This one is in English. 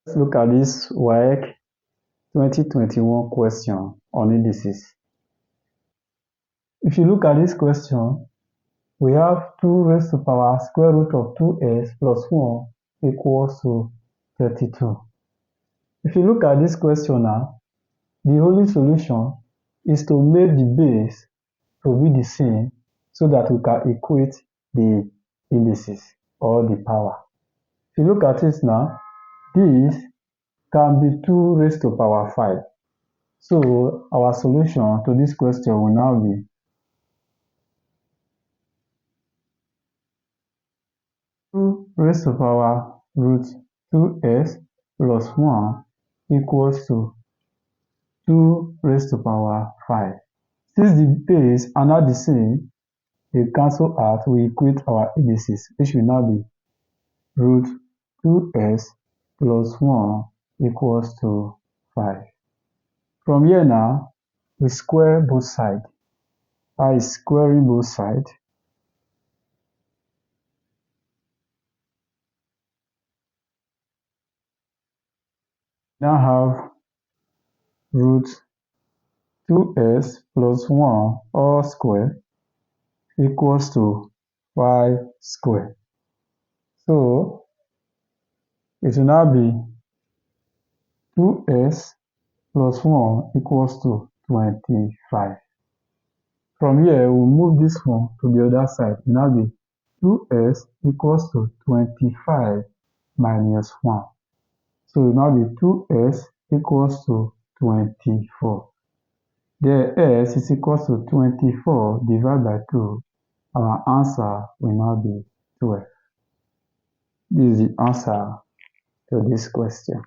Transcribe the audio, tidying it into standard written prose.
Let's look at this WAEC 2021 question on indices. If you look at this question, we have 2 raised to power square root of 2s plus 1 equals to 32. If you look at this question now, the only solution is to make the base to be the same so that we can equate the indices or the power. If you look at it now, this can be 2 raised to power 5. So our solution to this question will now be 2 raised to power root 2s plus 1 equals to 2 raised to power 5. Since the base are not the same, they cancel out, we equate our indices, which will now be root 2s plus 1 equals to 5. From here now, we square both sides. I is squaring both sides. Now have root 2s plus 1 all square equals to 5 square. So it will now be 2s plus 1 equals to 25. From here, we'll move this one to the other side. It will now be 2s equals to 25 minus 1. So it will now be 2s equals to 24. There s is equals to 24 divided by 2. Our answer will now be 12. This is the answer to this question.